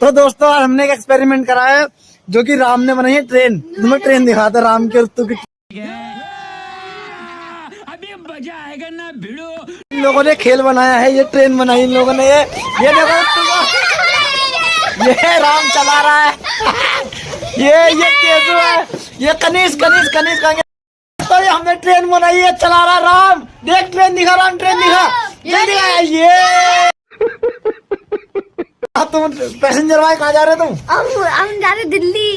तो दोस्तों हमने एक एक्सपेरिमेंट करा है जो कि राम ने बनाई है ट्रेन। तुम्हें ट्रेन दिखाता राम के ऋतु की। अभी मजा आएगा ना भिड़ो। इन लोगों ने खेल बनाया है, ये ट्रेन बनाई इन लोगों ने। ये देखो ये राम चला रहा है। ये केजू है, ये कनीज तो ये हमने ट्रेन बनाई है, चला रहा राम। देख ट्रेन दिखा राम, ट्रेन दिखा ये। तुम पैसेंजर भाई कहाँ जा रहे हो तुम? हम जा रहे दिल्ली।